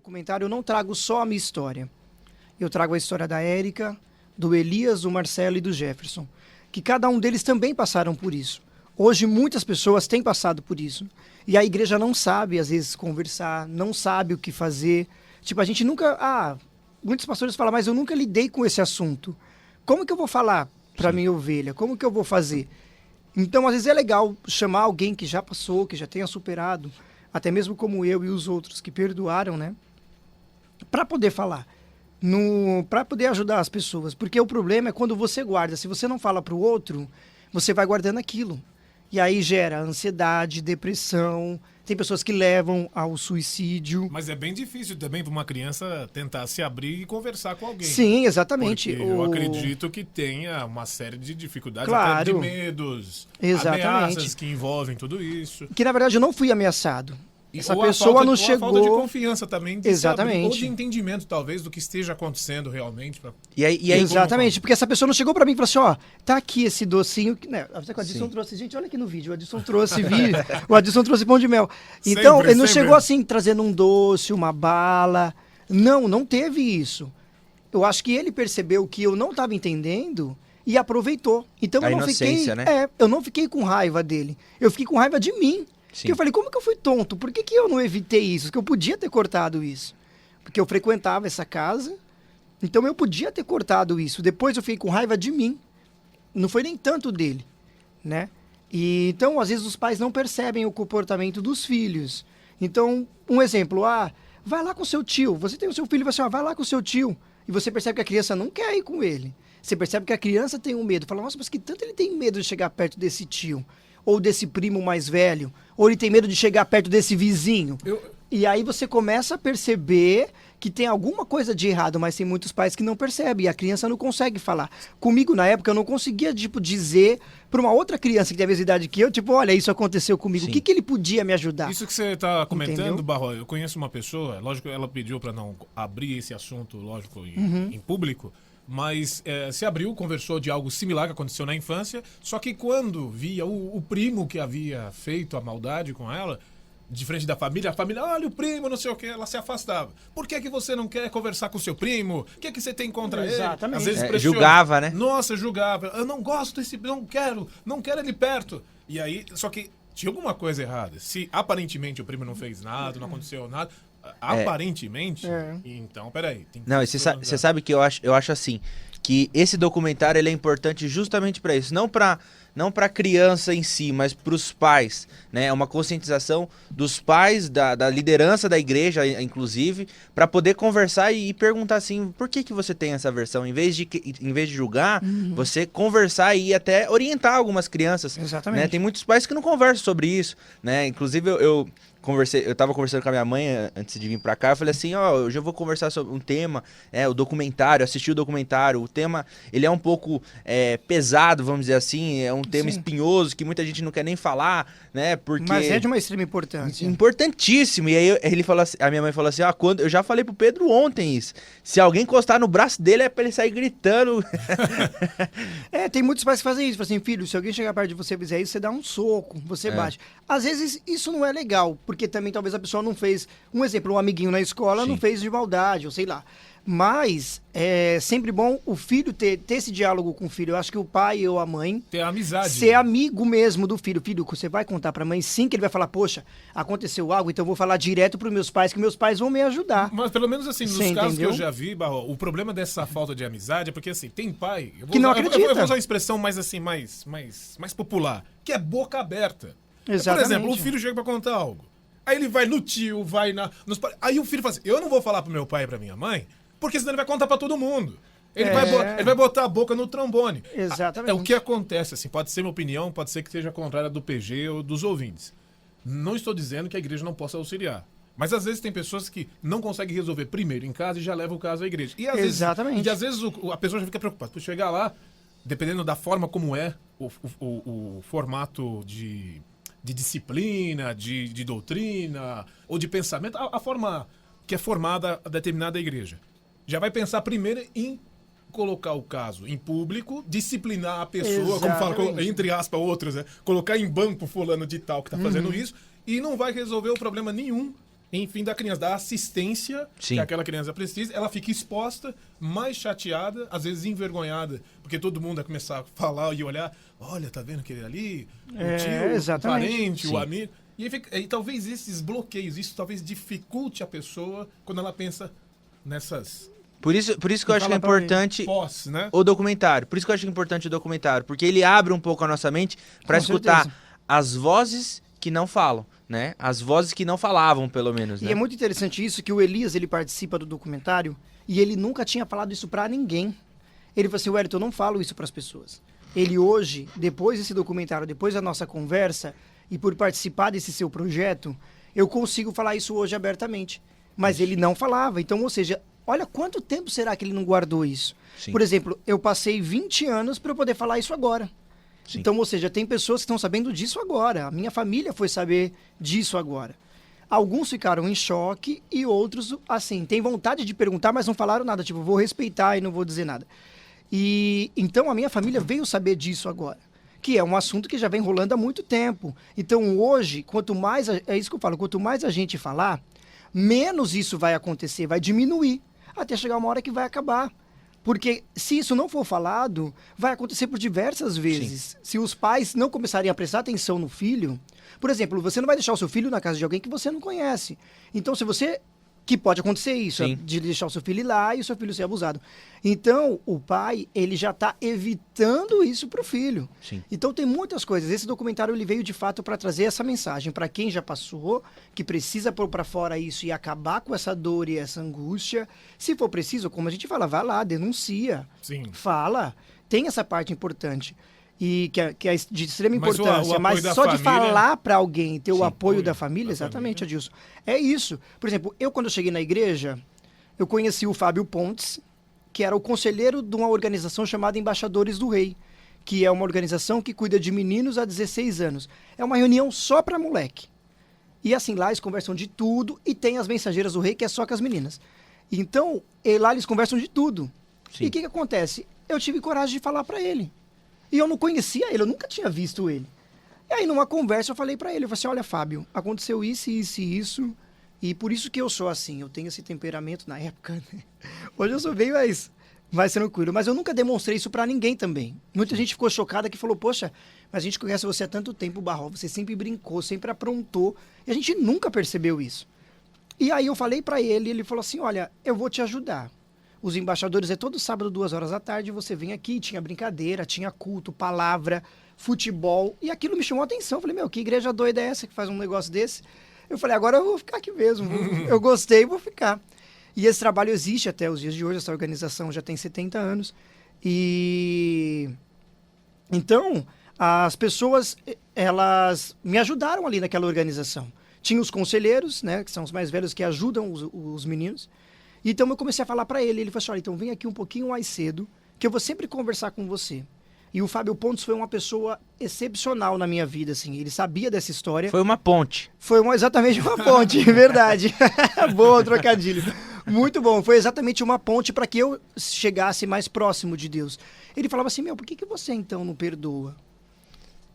documentário eu não trago só a minha história. Eu trago a história da Érica, do Elias, do Marcelo e do Jefferson. Que cada um deles também passaram por isso. Hoje muitas pessoas têm passado por isso. E a igreja não sabe, às vezes, conversar, não sabe o que fazer. Tipo, a gente nunca... muitos pastores falam, mas eu nunca lidei com esse assunto. Como que eu vou falar para minha ovelha? Como que eu vou fazer? Então, às vezes é legal chamar alguém que já passou, que já tenha superado, até mesmo como eu e os outros que perdoaram, né? Para poder falar, para poder ajudar as pessoas. Porque o problema é quando você guarda. Se você não fala para o outro, você vai guardando aquilo. E aí gera ansiedade, depressão. Tem pessoas que levam ao suicídio. Mas é bem difícil também para uma criança tentar se abrir e conversar com alguém. Sim, exatamente. Porque eu acredito que tenha uma série de dificuldades, claro. até de medos, exatamente. ameaças que envolvem tudo isso. Que na verdade eu não fui ameaçado. Essa ou pessoa não chegou... Ou a falta de confiança também. De exatamente. Se abrir, ou de entendimento, talvez, do que esteja acontecendo realmente. E aí, exatamente, porque essa pessoa não chegou pra mim e falou assim, ó, tá aqui esse docinho, né? O Adilson trouxe, gente, olha aqui no vídeo, o Adilson trouxe o Adilson trouxe pão de mel. Então, ele não chegou assim, trazendo um doce, uma bala. Não teve isso. Eu acho que ele percebeu que eu não estava entendendo e aproveitou. Então, eu não fiquei, né? Eu não fiquei com raiva dele. Eu fiquei com raiva de mim. Sim. Que eu falei, como que eu fui tonto? Por que eu não evitei isso? Que eu podia ter cortado isso. Porque eu frequentava essa casa, então eu podia ter cortado isso. Depois eu fiquei com raiva de mim. Não foi nem tanto dele, né? E, então, às vezes, os pais não percebem o comportamento dos filhos. Então, um exemplo, vai lá com seu tio. Você tem o seu filho e você vai lá com o seu tio. E você percebe que a criança não quer ir com ele. Você percebe que a criança tem um medo. Fala, nossa, mas que tanto ele tem medo de chegar perto desse tio? Ou desse primo mais velho, ou ele tem medo de chegar perto desse vizinho. E aí você começa a perceber que tem alguma coisa de errado, mas tem muitos pais que não percebem, e a criança não consegue falar. Comigo, na época, eu não conseguia, dizer para uma outra criança que tem a mesma idade que eu, olha, isso aconteceu comigo, o que ele podia me ajudar? Isso que você está comentando, Barro, eu conheço uma pessoa, lógico, ela pediu para não abrir esse assunto, lógico, em público, mas se abriu, conversou de algo similar que aconteceu na infância, só que quando via o primo que havia feito a maldade com ela, de frente da família, a família, olha o primo, não sei o que, ela se afastava. Por que você não quer conversar com o seu primo? O que você tem contra ele? Às vezes julgava, né? Nossa, julgava. Eu não gosto desse, não quero ele perto. E aí, só que tinha alguma coisa errada. Se aparentemente o primo não fez nada, não aconteceu nada... Aparentemente, então, peraí. Não, e você sabe que eu acho assim, que esse documentário ele é importante justamente para isso, não para criança em si, mas para os pais, né? É uma conscientização dos pais, da liderança da igreja, inclusive, para poder conversar e perguntar assim, por que você tem essa versão? Em vez de julgar, você conversar e até orientar algumas crianças. Exatamente. Né? Tem muitos pais que não conversam sobre isso, né? Inclusive eu tava conversando com a minha mãe antes de vir pra cá, eu falei assim, hoje eu vou conversar sobre um tema, o documentário, assistir o documentário, o tema, ele é um pouco pesado, vamos dizer assim, é um tema espinhoso, que muita gente não quer nem falar, né, porque... Mas é de uma extrema importância. Importantíssimo, e aí ele falou assim, a minha mãe falou assim, quando eu já falei pro Pedro ontem isso, se alguém encostar no braço dele é pra ele sair gritando. Tem muitos pais que fazem isso, falam assim, filho, se alguém chegar perto de você e fizer isso, você dá um soco, você bate. Às vezes isso não é legal, porque também talvez a pessoa não fez, um exemplo, um amiguinho na escola não fez de maldade, ou sei lá. Mas é sempre bom o filho ter esse diálogo com o filho. Eu acho que o pai ou a mãe... ter amizade. Ser amigo mesmo do filho. Filho, você vai contar pra mãe sim, que ele vai falar, poxa, aconteceu algo, então eu vou falar direto pros meus pais, que meus pais vão me ajudar. Mas pelo menos assim, nos casos que eu já vi, Barro, o problema dessa falta de amizade é porque assim, tem pai... que não acredita. Eu vou usar uma expressão mais assim, mais popular, que é boca aberta. Exatamente. Por exemplo, o filho chega pra contar algo. Aí ele vai no tio, vai aí o filho fala assim, eu não vou falar pro meu pai e pra minha mãe, porque senão ele vai contar pra todo mundo. Ele vai botar a boca no trombone. Exatamente. É o que acontece, assim, pode ser minha opinião, pode ser que seja contrária do PG ou dos ouvintes. Não estou dizendo que a igreja não possa auxiliar. Mas às vezes tem pessoas que não conseguem resolver primeiro em casa e já levam o caso à igreja. E às vezes a pessoa já fica preocupada. Por chegar lá, dependendo da forma como é o formato de disciplina, de doutrina ou de pensamento, a forma que é formada a determinada igreja. Já vai pensar primeiro em colocar o caso em público, disciplinar a pessoa, como fala, entre aspas, outros, né? Colocar em banco fulano de tal que está fazendo isso, e não vai resolver o problema nenhum enfim, da criança, da assistência Sim. que aquela criança precisa, ela fica exposta, mais chateada, às vezes envergonhada, porque todo mundo vai começar a falar e olhar, olha, tá vendo aquele ali? O tio, exatamente. o parente, Sim. o amigo. E talvez esses bloqueios, isso talvez dificulte a pessoa quando ela pensa nessas Por isso que eu acho que é importante posse, né? o documentário. Por isso que eu acho importante o documentário. Porque ele abre um pouco a nossa mente para Com escutar certeza. as vozes que não falam, né? As vozes que não falavam, pelo menos, E né? é muito interessante isso, que o Elias, ele participa do documentário e ele nunca tinha falado isso pra ninguém. Ele falou assim, Wellington, eu não falo isso pras pessoas. Ele hoje, depois desse documentário, depois da nossa conversa e por participar desse seu projeto, eu consigo falar isso hoje abertamente. Mas ele não falava. Então, ou seja, olha quanto tempo será que ele não guardou isso? Sim. Por exemplo, eu passei 20 anos para eu poder falar isso agora. Sim. Então, ou seja, tem pessoas que estão sabendo disso agora. A minha família foi saber disso agora. Alguns ficaram em choque e outros, assim, têm vontade de perguntar, mas não falaram nada. Tipo, vou respeitar e não vou dizer nada. E então a minha família veio saber disso agora, que é um assunto que já vem rolando há muito tempo. Então hoje, quanto mais, é isso que eu falo, quanto mais a gente falar, menos isso vai acontecer, vai diminuir, até chegar uma hora que vai acabar. Porque se isso não for falado, vai acontecer por diversas vezes. Se os pais não começarem a prestar atenção no filho, por exemplo, você não vai deixar o seu filho na casa de alguém que você não conhece. Então, se você... Que pode acontecer isso, Sim. de deixar o seu filho ir lá e o seu filho ser abusado. Então, o pai, ele já está evitando isso para o filho. Sim. Então, tem muitas coisas. Esse documentário, ele veio de fato para trazer essa mensagem para quem já passou, que precisa pôr para fora isso e acabar com essa dor e essa angústia. Se for preciso, como a gente fala, vai lá, denuncia. Sim. Fala. Tem essa parte importante. E que é de extrema Mas o importância, apoio mas da só de família- falar para alguém, ter o Sim, apoio apoio da família, da exatamente, família. Adilson. É isso. Por exemplo, eu quando eu cheguei na igreja, eu conheci o Fábio Pontes, que era o conselheiro de uma organização chamada Embaixadores do Rei, que é uma organização que cuida de meninos a 16 anos. É uma reunião só para moleque. E assim, lá eles conversam de tudo e tem as mensageiras do rei, que é só com as meninas. Então, lá eles conversam de tudo. Sim. E o que acontece? Eu tive coragem de falar para ele. E eu não conhecia ele, eu nunca tinha visto ele. E aí, numa conversa, eu falei pra ele, eu falei assim, olha, Fábio, aconteceu isso, isso e isso, e por isso que eu sou assim, eu tenho esse temperamento na época, né? Hoje eu sou bem mais tranquilo, mas eu nunca demonstrei isso pra ninguém também. Muita gente ficou chocada que falou, poxa, mas a gente conhece você há tanto tempo, Barro, você sempre brincou, sempre aprontou, e a gente nunca percebeu isso. E aí eu falei pra ele, ele falou assim, olha, eu vou te ajudar. Os embaixadores é todo sábado, 2 horas da tarde, você vem aqui, tinha brincadeira, tinha culto, palavra, futebol, e aquilo me chamou a atenção. Eu falei, meu, que igreja doida é essa que faz um negócio desse? Eu falei, agora eu vou ficar aqui mesmo, eu gostei, vou ficar. E esse trabalho existe até os dias de hoje, essa organização já tem 70 anos. E então, as pessoas, elas me ajudaram ali naquela organização. Tinha os conselheiros, né, que são os mais velhos que ajudam os meninos. Então eu comecei a falar para ele falou assim, olha, então vem aqui um pouquinho mais cedo, que eu vou sempre conversar com você. E o Fábio Pontes foi uma pessoa excepcional na minha vida, assim, ele sabia dessa história. Foi uma ponte. Foi exatamente uma ponte, verdade. Boa, trocadilho. Muito bom, foi exatamente uma ponte para que eu chegasse mais próximo de Deus. Ele falava assim, meu, por que você então não perdoa?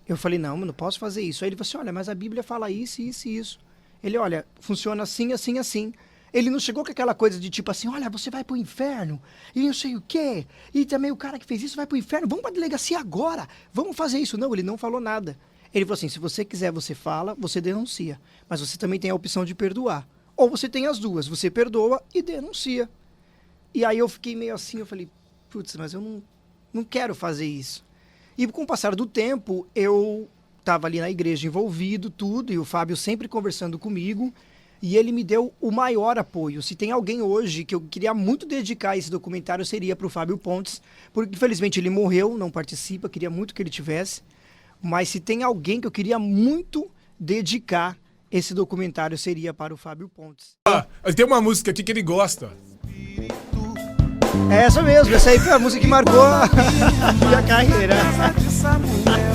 Eu falei, não, eu não posso fazer isso. Aí ele falou assim, olha, mas a Bíblia fala isso, isso e isso. Ele, olha, funciona assim, assim, assim. Ele não chegou com aquela coisa de tipo assim, olha, você vai pro inferno, e não sei o quê, e também o cara que fez isso vai pro inferno, vamos pra delegacia agora, vamos fazer isso. Não, ele não falou nada. Ele falou assim, se você quiser, você fala, você denuncia, mas você também tem a opção de perdoar. Ou você tem as duas, você perdoa e denuncia. E aí eu fiquei meio assim, eu falei, putz, mas eu não quero fazer isso. E com o passar do tempo, eu estava ali na igreja envolvido, tudo, e o Fábio sempre conversando comigo, e ele me deu o maior apoio. Se tem alguém hoje que eu queria muito dedicar esse documentário, seria para o Fábio Pontes, porque infelizmente ele morreu, não participa, queria muito que ele tivesse, mas se tem alguém que eu queria muito dedicar esse documentário, seria para o Fábio Pontes. Tem uma música aqui que ele gosta. É essa mesmo, essa aí foi a música que marcou a minha carreira.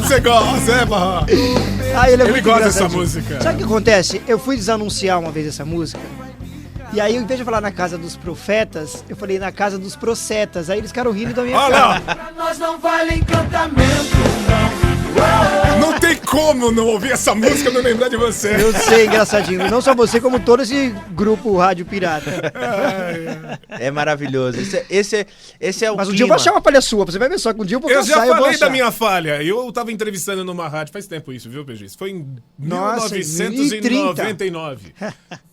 Você gosta, é, Barra? Ele Ele gosta dessa engraçadinho. música. Sabe o que acontece? Eu fui desanunciar uma vez essa música. E aí, em vez de falar na casa dos profetas, eu falei na casa dos procetas. Aí eles ficaram rindo da minha Olha cara. lá. Pra nós não vale encantamento, não. Não tem como não ouvir essa música e não lembrar de você. Eu sei, engraçadinho. Não só você, como todo esse grupo Rádio Pirata. É maravilhoso. Esse é o Mas um clima. dia eu vou achar uma falha sua, você vai ver só que um dia eu vou Eu caçar já e eu vou falei da achar. minha falha. Eu tava entrevistando numa rádio, faz tempo isso, viu, PG? Isso foi em Nossa, 1999.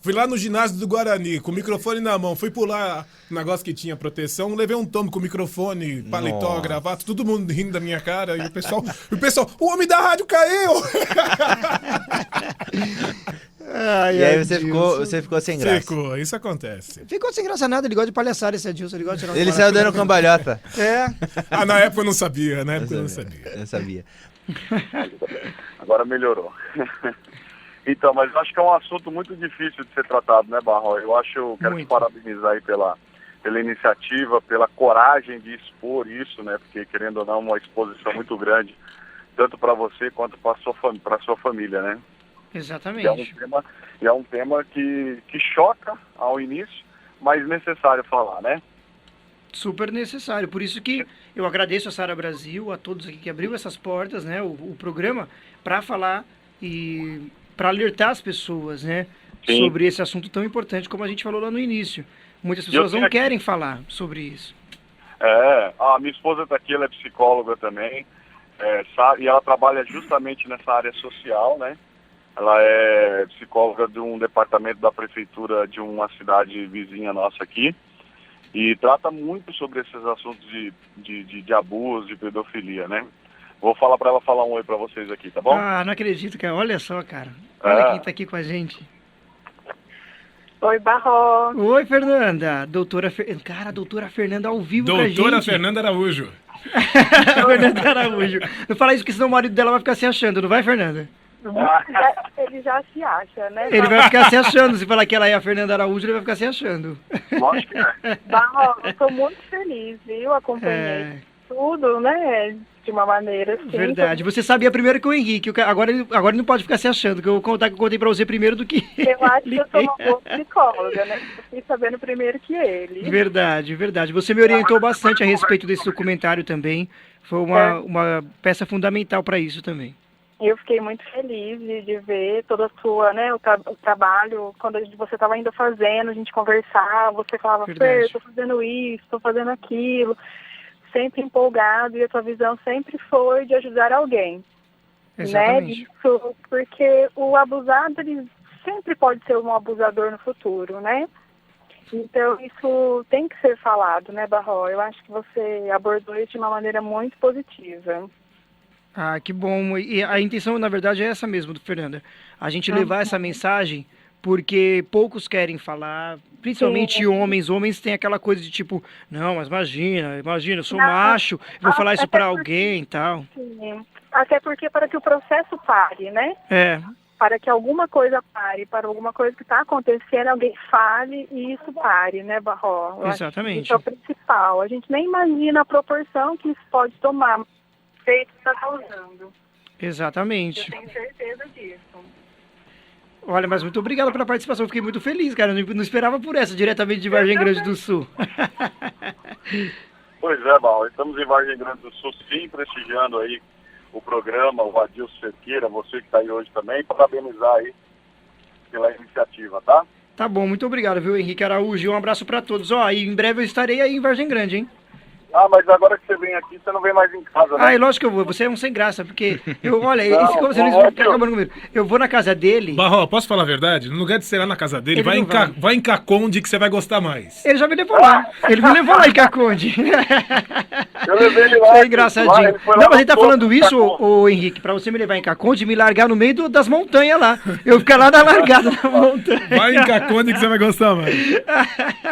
Fui lá no ginásio do Guarani, com o microfone na mão. Fui pular um negócio que tinha proteção, levei um tombo com o microfone, paletó, Nossa. gravata, todo mundo rindo da minha cara. E o pessoal, o homem da rádio caiu! Ai, E aí Adilson. você ficou sem graça. Ficou, isso acontece. Ficou sem graça nada, ele gosta de palhaçada esse Adilson, ele gosta de tirar Ele uma saiu palhaçada. dando cambalhota. É, Ah, na época eu não sabia, na época eu não sabia. Eu sabia. Agora melhorou. Então, mas eu acho que é um assunto muito difícil de ser tratado, né, Barro? Eu quero te Muito. parabenizar aí pela iniciativa, pela coragem de expor isso, né? Porque, querendo ou não, é uma exposição muito grande, tanto para você quanto para sua família, né? exatamente. E é um tema que choca ao início, mas necessário falar, né? Super necessário. Por isso que eu agradeço a Sara Brasil, a todos aqui que abriu essas portas, né, o programa, para falar e para alertar as pessoas, né, Sim. sobre esse assunto tão importante como a gente falou lá no início. Muitas pessoas não querem falar sobre isso. A minha esposa está aqui, ela é psicóloga também, e ela trabalha justamente nessa área social, né? Ela é psicóloga de um departamento da prefeitura de uma cidade vizinha nossa aqui e trata muito sobre esses assuntos de abuso, de pedofilia, né? Vou falar para ela falar um oi para vocês aqui, tá bom? Ah, não acredito, cara. Olha só, cara. Olha quem tá aqui com a gente. Oi, Barro. Oi, Fernanda. Cara, a doutora Fernanda ao vivo com a gente. Doutora Fernanda Araújo. Fernanda Araújo. Não fala isso, porque senão o marido dela vai ficar se achando, não vai, Fernanda? Ele já se acha, né? Ele vai ficar se achando. Se falar que ela é a Fernanda Araújo, ele vai ficar se achando. Lógico que é. Barro, eu tô muito feliz, viu? Acompanhei tudo, né? De uma maneira assim. Verdade. Você sabia primeiro que o Henrique. Agora ele não pode ficar se achando, que eu vou contar que eu contei pra você primeiro do que Eu acho que ele. eu sou uma boa psicóloga, né? Eu fiquei sabendo primeiro que ele. Verdade, verdade. Você me orientou bastante a respeito desse documentário também. Foi uma peça fundamental para isso também. Eu fiquei muito feliz de ver toda a sua, né, o trabalho, quando você estava ainda fazendo, a gente conversava, você falava, Fer, estou fazendo isso, estou fazendo aquilo, sempre empolgado, e a tua visão sempre foi de ajudar alguém. Exatamente. Né? Isso, porque o abusado, ele sempre pode ser um abusador no futuro, né? Então, isso tem que ser falado, né, Barro? Eu acho que você abordou isso de uma maneira muito positiva. Ah, que bom. E a intenção, na verdade, é essa mesmo, Fernanda. A gente levar essa mensagem, porque poucos querem falar, principalmente homens. Homens têm aquela coisa de tipo, não, mas imagina, eu sou macho, vou falar isso pra alguém e tal. Sim. Até porque para que o processo pare, né? Para que alguma coisa pare, para alguma coisa que está acontecendo, alguém fale e isso pare, né, Barro? Exatamente. Isso é o principal. A gente nem imagina a proporção que isso pode tomar. Feito está causando. Exatamente. Eu tenho certeza disso. Olha, mas muito obrigado pela participação. Fiquei muito feliz, cara. Eu não esperava por essa, diretamente de Vargem Grande do Sul. Pois é, Barro. Estamos em Vargem Grande do Sul, sim, prestigiando aí o programa, o Adilson Cerqueira, você que está aí hoje também, parabenizar aí pela iniciativa, tá? Tá bom, muito obrigado, viu, Henrique Araújo? E um abraço pra todos. Ó, e em breve eu estarei aí em Vargem Grande, hein? Ah, mas agora que você vem aqui, você não vem mais em casa, né? Ah, é lógico que eu vou. Você é um sem graça, porque eu vou na casa dele. Barro, posso falar a verdade? No lugar de ser lá na casa dele, vai em Caconde que você vai gostar mais. Ele já me levou lá. Ele me levou lá em Caconde. Eu levei ele lá. Você é engraçadinho. Não, mas ele tá falando isso, ô Henrique, pra você me levar em Caconde e me largar no meio das montanhas lá. Eu ficar lá na largada da montanha. Vai em Caconde que você vai gostar mais.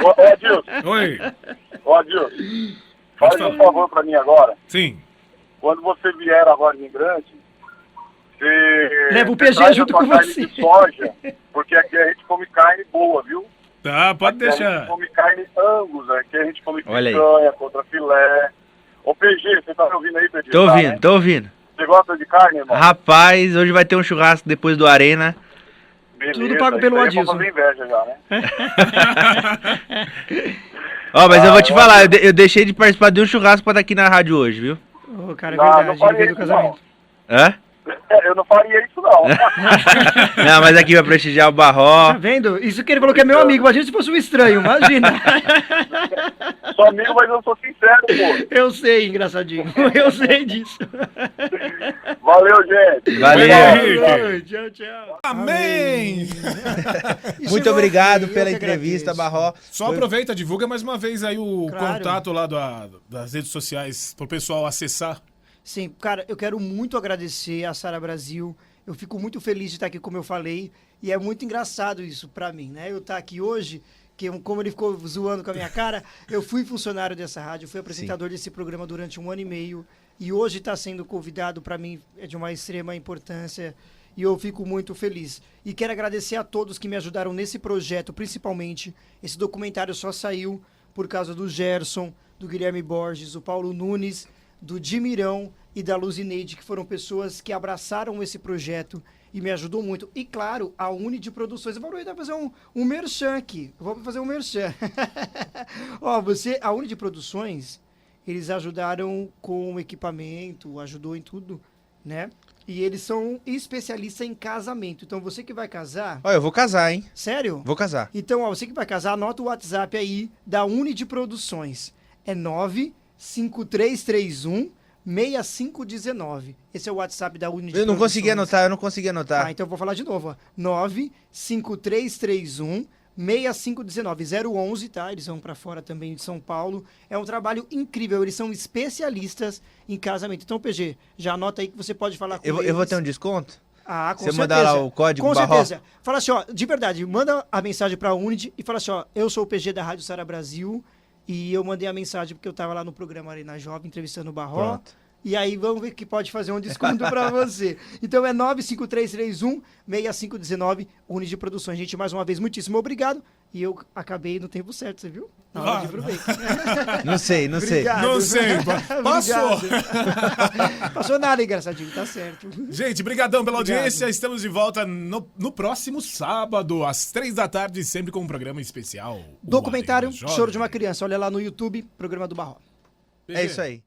Ô, Adilson. Oi. Ô, Adilson. Faz um favor pra mim agora. Sim. Quando você vier agora em Grande, você leva o PG traz junto a sua com carne você. de soja, porque aqui a gente come carne boa, viu? Tá, pode aqui deixar. A gente come carne Angus, aqui a gente come Olha picanha, contra filé. Ô, PG, você tá me ouvindo aí, PG? Tô ouvindo, tô ouvindo. Você gosta de carne, irmão? Rapaz, hoje vai ter um churrasco depois do Arena. Beleza, tudo pago pelo Adilson. Fazer inveja já, né? Ó, mas eu vou te falar, eu deixei de participar de um churrasco pra estar aqui na rádio hoje, viu? Ô, cara, é verdade, ele veio do casamento. Hã? Eu não faria isso, não. Não, mas aqui vai prestigiar o Barró. Tá vendo? Isso que ele falou que é meu amigo. Imagina se fosse um estranho, imagina. Sou amigo, mas eu sou sincero, pô. Eu sei, engraçadinho. Eu sei disso. Valeu, gente. Valeu. Tchau, tchau. Amém! E Muito chegou obrigado aqui, eu pela que entrevista, agradeço. Barró. Só Foi- aproveita, divulga mais uma vez aí o Claro. contato lá das redes sociais pro pessoal acessar. Sim, cara, eu quero muito agradecer a Sara Brasil. Eu fico muito feliz de estar aqui, como eu falei. E é muito engraçado isso pra mim, né? Eu estar aqui hoje, como ele ficou zoando com a minha cara, eu fui funcionário dessa rádio, fui apresentador desse programa durante 1 ano e meio. E hoje estar sendo convidado, pra mim, é de uma extrema importância. E eu fico muito feliz. E quero agradecer a todos que me ajudaram nesse projeto, principalmente. Esse documentário só saiu por causa do Gerson, do Guilherme Borges, do Paulo Nunes, do Dimirão e da Luzineide, que foram pessoas que abraçaram esse projeto e me ajudou muito. E, claro, a Uni de Produções. Eu vou aproveitar para fazer um merchan aqui. Eu vou fazer um merchan. Ó, a Uni de Produções, eles ajudaram com equipamento, ajudou em tudo, né? E eles são especialistas em casamento. Então, você que vai casar... Ó, eu vou casar, hein? Sério? Vou casar. Então, ó, você que vai casar, anota o WhatsApp aí da Uni de Produções. É 95331 6519. Esse é o WhatsApp da Uni de Eu não Produções. consegui anotar. Então eu vou falar de novo. Ó. 95331 6519. 011, tá? Eles vão pra fora também de São Paulo. É um trabalho incrível. Eles são especialistas em casamento. Então, PG, já anota aí que você pode falar com Eu eles. vou ter um desconto? Ah, com Você certeza. mandar lá o código Com Barró? certeza. Fala assim, ó, de verdade, manda a mensagem pra Unity e fala assim, ó, eu sou o PG da Rádio Sara Brasil e eu mandei a mensagem porque eu tava lá no programa Arena Jovem entrevistando o Barró. Pronto. E aí vamos ver que pode fazer um desconto pra você. Então é 95331 6519, Unity Produções. Gente, mais uma vez, muitíssimo obrigado. E eu acabei no tempo certo, você viu? Na hora de ir pro break. Não sei. Obrigado. Não sei, passou. Obrigado. Passou nada, engraçadinho, tá certo. Gente, brigadão pela Obrigado. audiência. Estamos de volta no próximo sábado, às 3 da tarde, sempre com um programa especial. o Documentário Arena Jovem. Choro de uma Criança. Olha lá no YouTube, programa do Barró. É isso aí.